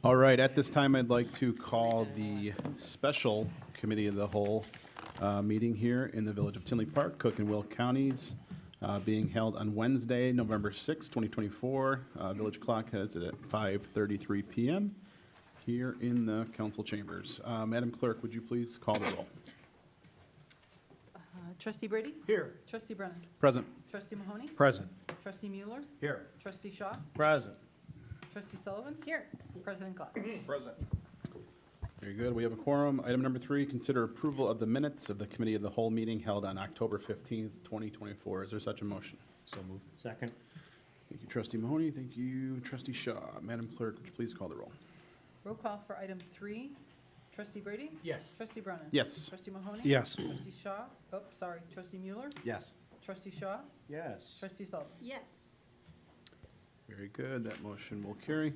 All right, at this time, I'd like to call the special committee of the whole meeting here in the Village of Tinley Park, Cook and Will Counties, being held on Wednesday, November 6, 2024. Village clock has it at 5:33 PM here in the council chambers. Madam Clerk, would you please call the roll? Trustee Brady? Here. Trustee Brennan? Present. Trustee Mahoney? Present. Trustee Mueller? Here. Trustee Shaw? Present. Trustee Sullivan? Here. President Clark? Present. Very good. We have a quorum. Item number 3, consider approval of the minutes of the committee of the whole meeting held on October 15th, 2024. Is there such a motion? So moved. Second. Thank you, Trustee Mahoney. Thank you, Trustee Shaw. Madam Clerk, would you please call the roll? Roll call for item 3. Trustee Brady? Yes. Trustee Brennan? Yes. Trustee Mahoney? Yes. Trustee Shaw? Oh, sorry. Trustee Mueller? Yes. Trustee Shaw? Yes. Trustee Sullivan? Yes. Very good. That motion will carry.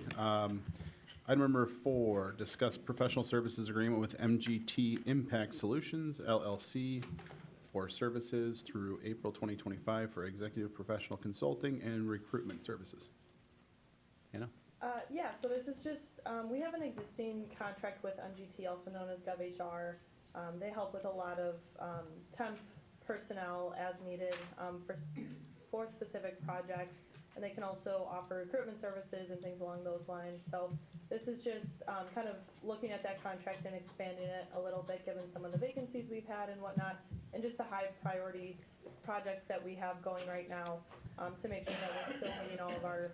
Item number 4, discuss professional services agreement with MGT Impact Solutions LLC for services through April 2025 for executive professional consulting and recruitment services. Hannah? Yeah, so this is just, we have an existing contract with MGT, also known as GovHR. They help with a lot of temp personnel as needed for specific projects, and they can also offer recruitment services and things along those lines. So this is just kind of looking at that contract and expanding it a little bit, given some of the vacancies we've had and whatnot, and just the high priority projects that we have going right now, to make sure that we're still meeting all of our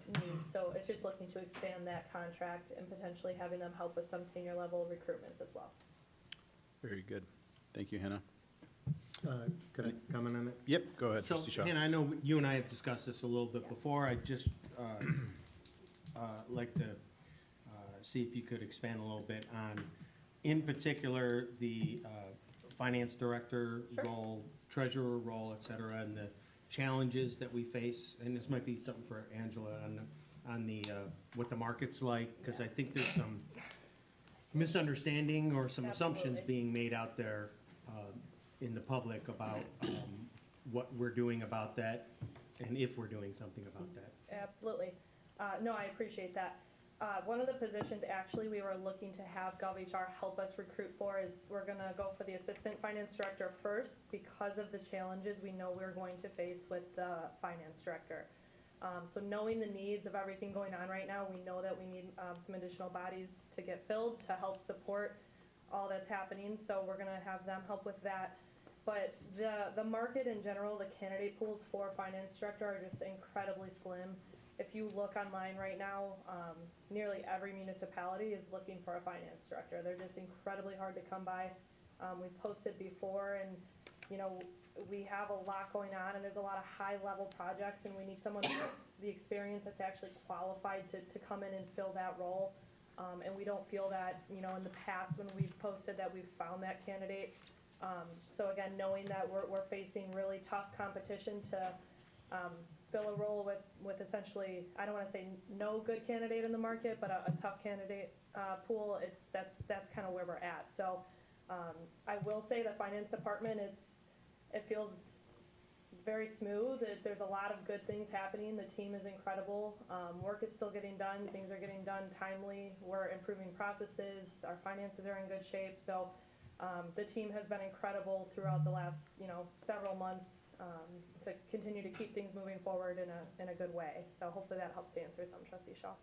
needs. So it's just looking to expand that contract and potentially having them help with some senior level recruitments as well. Very good. Thank you, Hannah. Could I comment on it? Yep, go ahead, So, Trustee Shaw. and I know you and I have discussed this a little bit before. I just like to see if you could expand a little bit on, in particular, the finance director Sure. role, treasurer role, et cetera, and the challenges that we face. And this might be something for Angela on the what the market's like, because I think there's some misunderstanding or some assumptions Absolutely. being made out there in the public about what we're doing about that, and if we're doing something about that. Absolutely. No, I appreciate that. One of the positions actually we were looking to have GovHR help us recruit for is we're gonna go for the assistant finance director first because of the challenges we know we're going to face with the finance director. So knowing the needs of everything going on right now, we know that we need some additional bodies to get filled to help support all that's happening. So we're gonna have them help with that. But the market in general, the candidate pools for finance director are just incredibly slim. If you look online right now, nearly every municipality is looking for a finance director. They're just incredibly hard to come by. We've posted before, and you know, we have a lot going on, and there's a lot of high-level projects, and we need someone with the experience that's actually qualified to come in and fill that role. And we don't feel that, you know, in the past when we've posted that we've found that candidate. So again, knowing that we're facing really tough competition to fill a role with essentially, I don't want to say no good candidate in the market, but a tough candidate pool, that's kind of where we're at. So I will say the finance department, it feels very smooth. There's a lot of good things happening. The team is incredible. Work is still getting done. Things are getting done timely. We're improving processes. Our finances are in good shape. So the team has been incredible throughout the last, you know, several months to continue to keep things moving forward in a good way. So hopefully that helps to answer some, Trustee Shaw.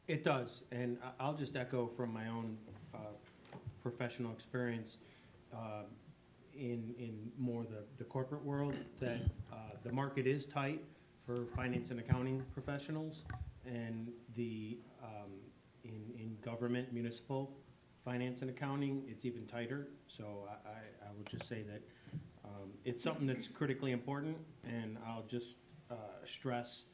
It does, and I'll just echo from my own professional experience in more the corporate world that the market is tight for finance and accounting professionals, and the in government, municipal finance and accounting, it's even tighter. So I would just say that it's something that's critically important, and I'll just stress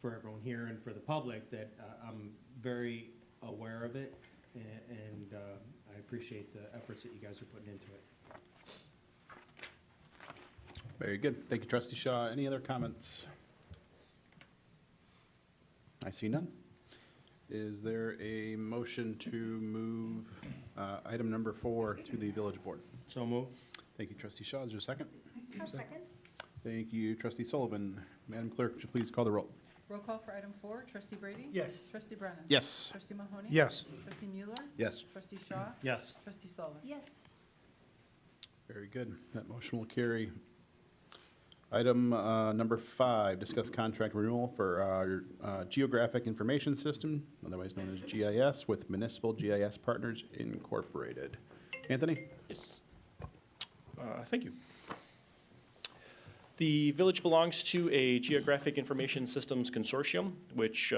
for everyone here and for the public that I'm very aware of it, and I appreciate the efforts that you guys are putting into it. Very good. Thank you, Trustee Shaw. Any other comments? I see none. Is there a motion to move item number 4 to the village board? So moved. Thank you, Trustee Shaw. Is there a second? I'll second. Thank you, Trustee Sullivan. Madam Clerk, would you please call the roll? Roll call for item 4, trustee Brady? Yes. Trustee Brennan? Yes. Trustee Mahoney? Yes. Trustee Mueller? Yes. Trustee Shaw? Yes. Trustee Sullivan? Yes. Very good. That motion will carry. Item number 5, discuss contract renewal for our Geographic Information System, otherwise known as GIS, with Municipal GIS Partners Incorporated. Anthony? Yes. Thank you. The village belongs to a Geographic Information Systems Consortium, which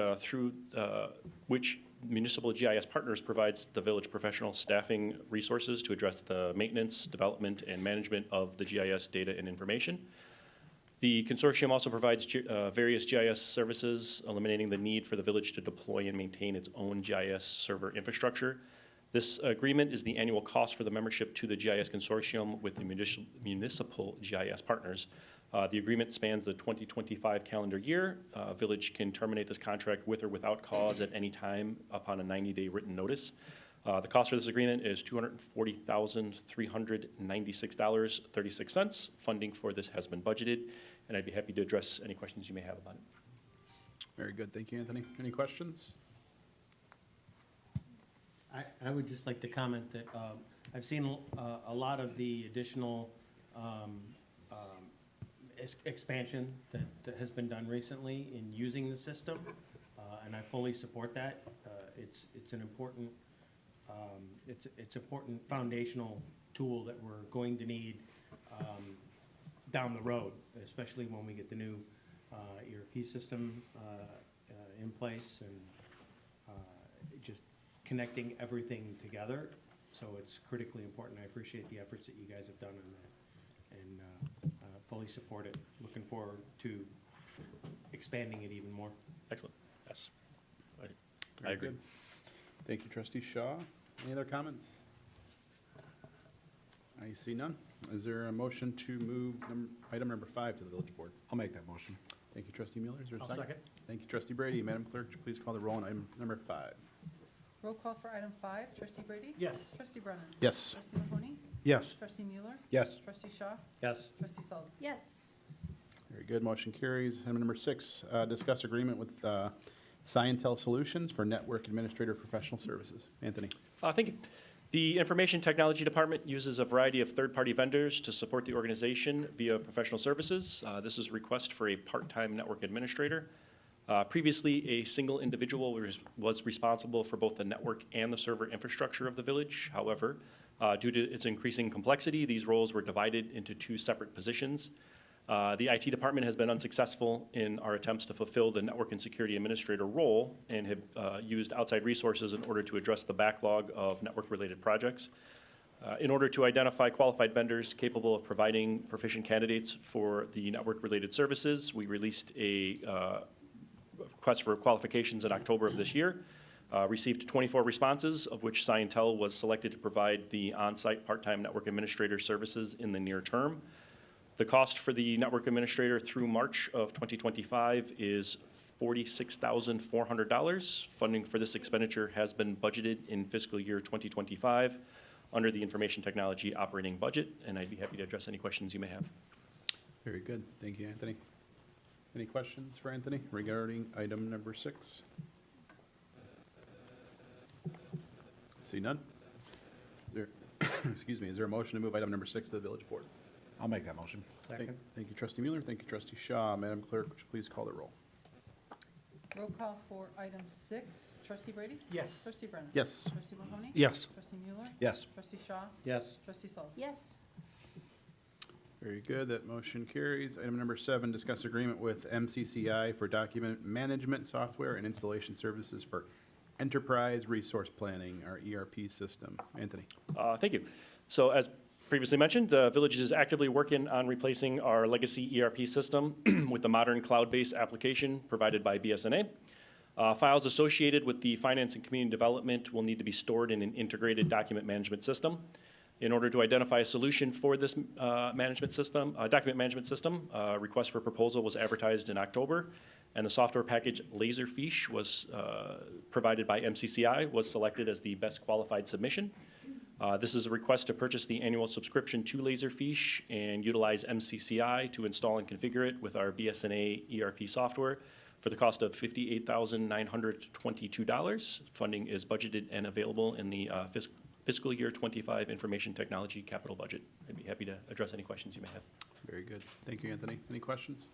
which Municipal GIS Partners provides the village professional staffing resources to address the maintenance, development, and management of the GIS data and information. The consortium also provides various GIS services, eliminating the need for the village to deploy and maintain its own GIS server infrastructure. This agreement is the annual cost for the membership to the GIS consortium with the municipal GIS partners. The agreement spans the 2025 calendar year. Village can terminate this contract with or without cause at any time upon a 90-day written notice. The cost for this agreement is $240,396.36. Funding for this has been budgeted, and I'd be happy to address any questions you may have about it. Very good. Thank you, Anthony. Any questions? I would just like to comment that I've seen a lot of the additional expansion that has been done recently in using the system, and I fully support that. It's an important it's important foundational tool that we're going to need down the road, especially when we get the new ERP system in place and just connecting everything together. So it's critically important. I appreciate the efforts that you guys have done on that, and fully support it. Looking forward to expanding it even more. Excellent. Yes. I Very agree. good. Thank you, Trustee Shaw. Any other comments? I see none. Is there a motion to move item number 5 to the village board? I'll make that motion. Thank you, Trustee Mueller. Is there a I'll second? second. Thank you, Trustee Brady. Madam Clerk, would you please call the roll on item number 5? Roll call for item 5, trustee Brady? Yes. Trustee Brennan? Yes. Trustee Mahoney? Yes. Trustee Mueller? Yes. Trustee Shaw? Yes. Trustee Sullivan? Yes. Very good. Motion carries. Item number 6, discuss agreement with Scientel Solutions for network administrator professional services. Anthony? Thank you. The Information Technology Department uses a variety of third-party vendors to support the organization via professional services. This is a request for a part-time network administrator. Previously, a single individual was responsible for both the network and the server infrastructure of the village. However, due to its increasing complexity, these roles were divided into 2 separate positions. The IT department has been unsuccessful in our attempts to fulfill the network and security administrator role and have used outside resources in order to address the backlog of network-related projects. In order to identify qualified vendors capable of providing proficient candidates for the network-related services, we released a request for qualifications in October of this year. Received 24 responses, of which Scientel was selected to provide the on-site part-time network administrator services in the near term. The cost for the network administrator through March of 2025 is $46,400. Funding for this expenditure has been budgeted in fiscal year 2025 under the information technology operating budget, and I'd be happy to address any questions you may have. Very good. Thank you, Anthony. Any questions for Anthony regarding item number 6? See none? Is there, excuse me, is there a motion to move item number 6 to the village board? I'll make that motion. Second. Thank you, Trustee Mueller. Thank you, Trustee Shaw. Madam Clerk, would you please call the roll? Roll call for item 6, trustee Brady? Yes. Trustee Brennan? Yes. Trustee Mahoney? Yes. Trustee Mueller? Yes. Trustee Shaw? Yes. Trustee Sullivan? Yes. Very good. That motion carries. Item number 7, discuss agreement with MCCI for document management software and installation services for enterprise resource planning, our ERP system. Anthony? Thank you. So as previously mentioned, the village is actively working on replacing our legacy ERP system with the modern cloud-based application provided by BSNA. Files associated with the finance and community development will need to be stored in an integrated document management system. In order to identify a solution for this document management system, a request for proposal was advertised in October, and the software package Laserfiche was provided by MCCI, was selected as the best qualified submission. This is a request to purchase the annual subscription to Laserfiche and utilize MCCI to install and configure it with our BSNA ERP software. for the cost of $58,922. Funding is budgeted and available in the fiscal year 25 Information Technology Capital Budget. I'd be happy to address any questions you may have. Very good. Thank you, Anthony. Any questions?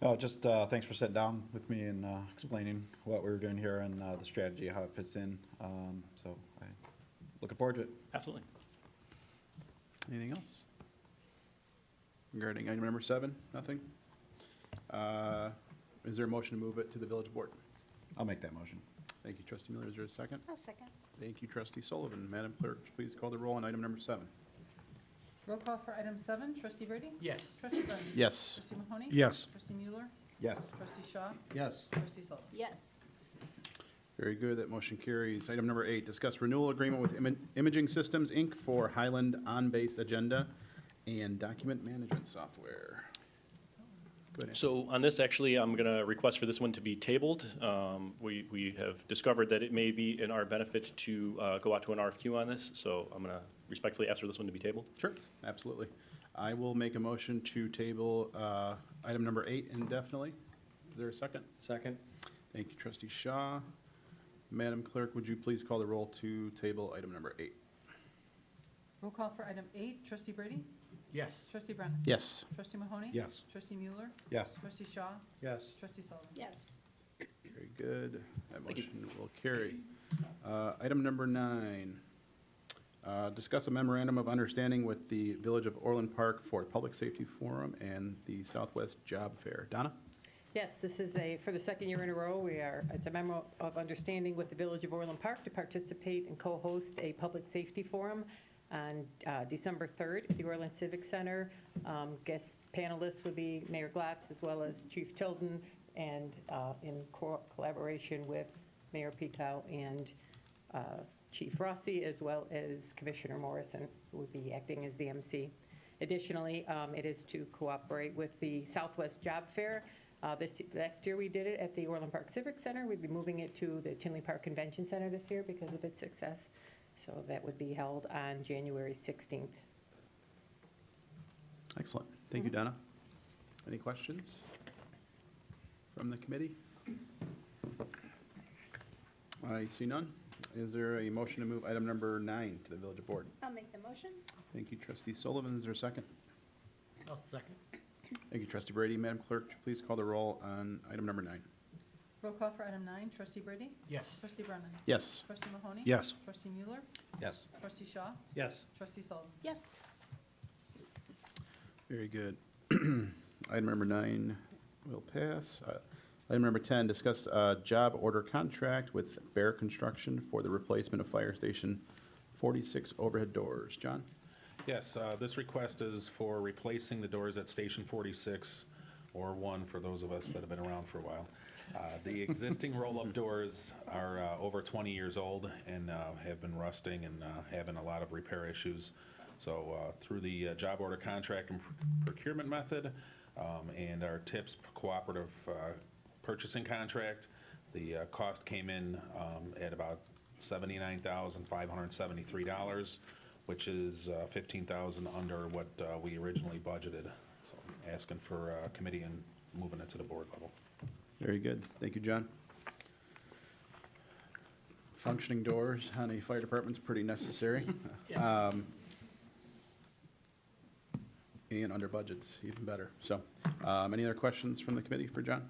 Oh, just thanks for sitting down with me and explaining what we were doing here and the strategy, how it fits in. So I looking forward to it. Absolutely. Anything else? Regarding item number 7, nothing? Is there a motion to move it to the village board? I'll make that motion. Thank you, trustee Miller. Is there a second? I'll second. Thank you, trustee Sullivan. Madam Clerk, please call the roll on item number 7. Roll call for item 7, trustee Brady? Yes. Trustee Brennan? Yes. Trustee Mahoney? Yes. Trustee Mueller? Yes. Trustee Shaw? Yes. Trustee Sullivan? Yes. Very good. That motion carries. Item number 8, discuss renewal agreement with Imaging Systems, Inc. for Highland On-Base Agenda and Document Management Software. Go ahead. So on this, actually, I'm going to request for this one to be tabled. We have discovered that it may be in our benefit to go out to an RFQ on this, so I'm going to respectfully ask for this one to be tabled. Sure, absolutely. I will make a motion to table item number 8 indefinitely. Is there a second? Second? Thank you, trustee Shaw. Madam Clerk, would you please call the roll to table item number 8? Roll call for item 8, trustee Brady? Yes. Trustee Brennan? Yes. Trustee Mahoney? Yes. Trustee Mueller? Yes. Trustee Shaw? Yes. Trustee Sullivan? Yes. Very good. That Thank you. motion will carry. Item number 9, discuss a memorandum of understanding with the Village of Orland Park for Public Safety Forum and the Southwest Job Fair. Donna? Yes, this is for the second year in a row, it's a memo of understanding with the Village of Orland Park to participate and co-host a public safety forum on December 3rd at the Orland Civic Center. Guest panelists will be Mayor Glatz as well as Chief Tilden, and in collaboration with Mayor Pico and Chief Rossi, as well as Commissioner Morrison, who would be acting as the MC. Additionally, it is to cooperate with the Southwest Job Fair. Last year we did it at the Orland Park Civic Center. We'd be moving it to the Tinley Park Convention Center this year because of its success. So that would be held on January 16th. Excellent. Thank you, Donna. Any questions from the committee? I see none. Is there a motion to move item number 9 to the village board? I'll make the motion. Thank you, trustee Sullivan. Is there a second? I'll second. Thank you, trustee Brady. Madam Clerk, would you please call the roll on item number 9? Roll call for item 9, trustee Brady? Yes. Trustee Brennan? Yes. Trustee Mahoney? Yes. Trustee Mueller? Yes. Trustee Shaw? Yes. Trustee Sullivan? Yes. Very good. Item number 9 will pass. Item number 10, discuss job order contract with Bear Construction for the replacement of Fire Station 46 overhead doors. John? Yes, this request is for replacing the doors at Station 46, or 1 for those of us that have been around for a while. The existing roll-up doors are over 20 years old and have been rusting and having a lot of repair issues. So through the job order contract and procurement method and our TIPS cooperative purchasing contract, the cost came in at about $79,573, which is $15,000 under what we originally budgeted. So I'm asking for committee and moving it to the board level. Very good. Thank you, John. Functioning doors on a fire department's pretty necessary. And under budget's even better. So, any other questions from the committee for John?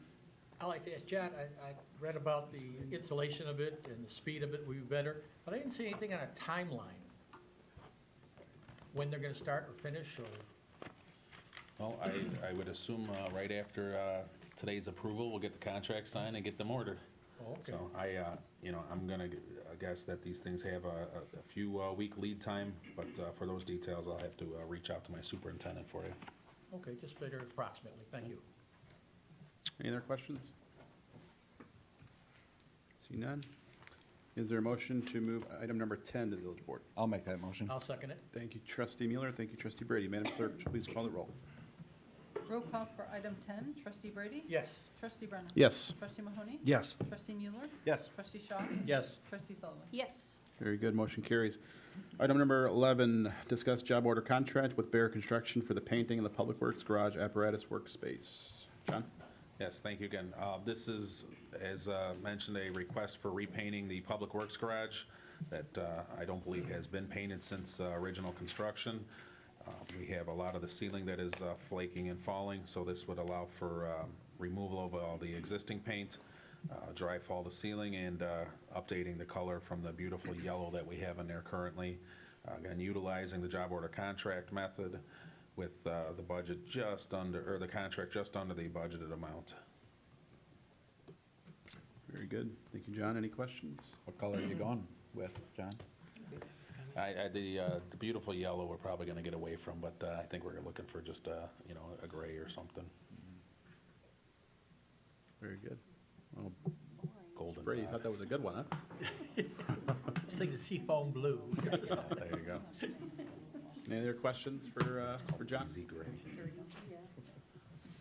I'd like to ask John, I read about the installation of it and the speed of it would be better, but I didn't see anything on a timeline. When they're gonna start or finish, or, Well, I would assume right after today's approval, we'll get the contract signed and get them ordered. oh, okay. So I'm gonna guess that these things have a few week lead time, but for those details, I'll have to reach out to my superintendent for you. Okay, just figured approximately, thank you. Any other questions? See none. Is there a motion to move item number 10 to the village board? I'll make that motion. I'll second it. Thank you, trustee Mueller. Thank you, trustee Brady. Madam Clerk, please call the roll. Roll call for item 10, trustee Brady? Yes. Trustee Brennan? Yes. Trustee Mahoney? Yes. Trustee Mueller? Yes. Trustee Shaw? Yes. Trustee Sullivan? Yes. Very good. Motion carries. Item number 11, discuss job order contract with Bear Construction for the painting of the Public Works Garage Apparatus Workspace. John? Yes, thank you again. This is, as mentioned, a request for repainting the Public Works Garage that I don't believe has been painted since original construction. We have a lot of the ceiling that is flaking and falling, so this would allow for removal of all the existing paint, dry fall the ceiling, and updating the color from the beautiful yellow that we have in there currently. Again, utilizing the job order contract method with the budget just under, or the contract just under the budgeted amount. Very good. Thank you, John. Any questions? What color are you going with, John? The beautiful yellow we're probably gonna get away from, but I think we're looking for just a, you know, a gray or something, Very good. Well, golden. Brady, you thought that was a good one, huh? I was thinking seafoam blue. There you go. Any other questions for John? Easy gray.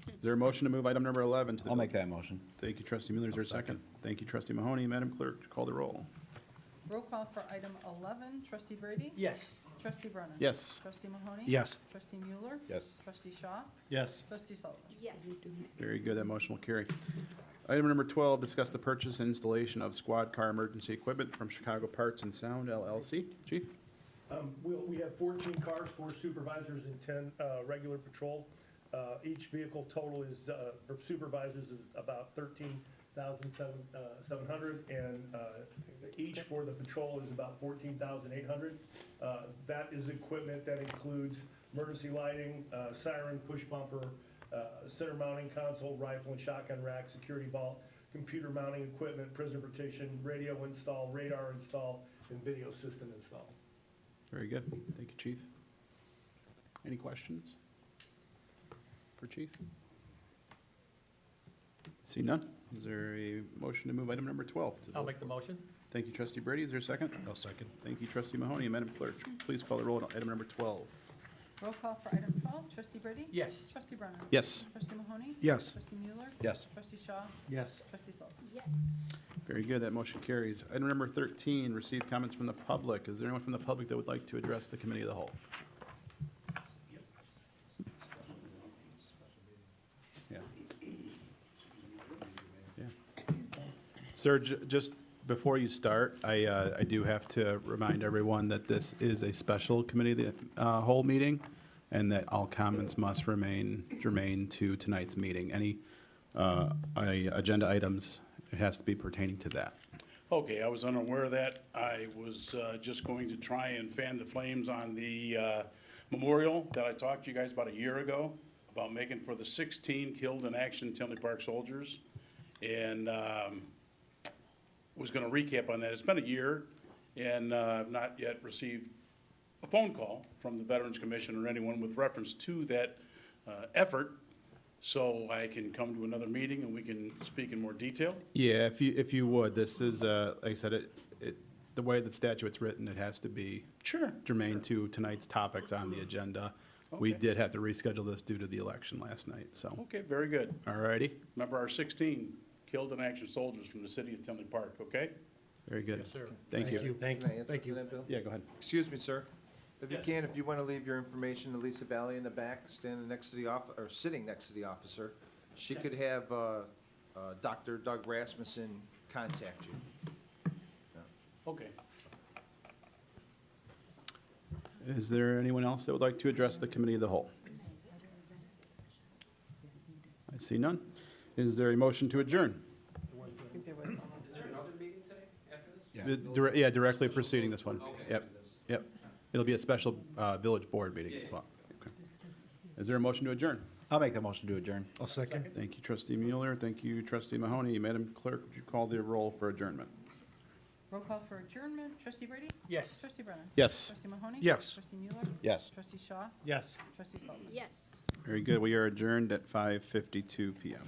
Is there a motion to move item number 11 to the? I'll make that motion. Thank you, trustee Mueller. Is there a second? Thank you, trustee Mahoney. Madam Clerk, call the roll. Roll call for item 11, trustee Brady? Yes. Trustee Brennan? Yes. Trustee Mahoney? Yes. Trustee Mueller? Yes. Trustee Shaw? Yes. Trustee Sullivan? Yes. Very good. That motion will carry. Item number 12, discuss the purchase and installation of squad car emergency equipment from Chicago Parts and Sound LLC. Chief? We have 14 cars, 4 supervisors and 10 regular patrol. Each vehicle total is, for supervisors is about 13,700, and each for the patrol is about 14,800. That is equipment that includes emergency lighting, siren, push bumper, center mounting console, rifle and shotgun rack, security vault, computer mounting equipment, prisoner partition, radio install, radar install, and video system install. Very good. Thank you, Chief. Any questions for Chief? See none. Is there a motion to move item number 12? to I'll vote? make the motion. Thank you, trustee Brady. Is there a second? I'll second. Thank you, trustee Mahoney. Madam Clerk, please call the roll on item number 12. Roll call for item 12, trustee Brady? Yes. Trustee Brennan? Yes. Trustee Mahoney? Yes. Trustee Mueller? Yes. Trustee Shaw? Yes. Trustee Sullivan? Yes. Very good. That motion carries. Item number 13, receive comments from the public. Is there anyone from the public that would like to address the committee of the whole? Yeah. Yeah. Sir, just before you start, I do have to remind everyone that this is a special committee of the whole meeting, and that all comments must remain germane to tonight's meeting. Any agenda items, it has to be pertaining to that. Okay, I was unaware of that. I was just going to try and fan the flames on the memorial that I talked to you guys about a year ago about making for the 16 killed in action Tinley Park soldiers. And was going to recap on that. It's been a year, and I've not yet received a phone call from the Veterans Commission or anyone with reference to that effort. So I can come to another meeting and we can speak in more detail. Yeah, if you would, this is, like I said, the way the statute's written, it has to be Sure. germane to tonight's topics on the agenda. We Okay. did have to reschedule this due to the election last night, so, Okay, very good. all righty, Remember our 16 killed in action soldiers from the city of Tinley Park, okay? very good. Yes, sir. Thank you. Thank Can I you. answer Thank you. for that, Bill? Yeah, go ahead. Excuse me, sir. If you Yes. can, if you want to leave your information to Lisa Valley in the back, standing next to the or sitting next to the officer, she could have Dr. Doug Rasmussen contact you. Okay. Is there anyone else that would like to address the committee of the whole? I see none. Is there a motion to adjourn? I think there was one. Yeah, directly preceding this one. Yep, yep. It'll be a special village board meeting. Well, okay. Is there a motion to adjourn? I'll make the motion to adjourn. I'll second. Thank you, trustee Mueller. Thank you, trustee Mahoney. Madam Clerk, would you call the roll for adjournment? Roll call for adjournment, trustee Brady? Yes. Trustee Brennan? Yes. Trustee Mahoney? Yes. Trustee Mueller? Yes. Trustee Shaw? Yes. Trustee Sullivan? Yes. Very good. We are adjourned at 5:52 PM.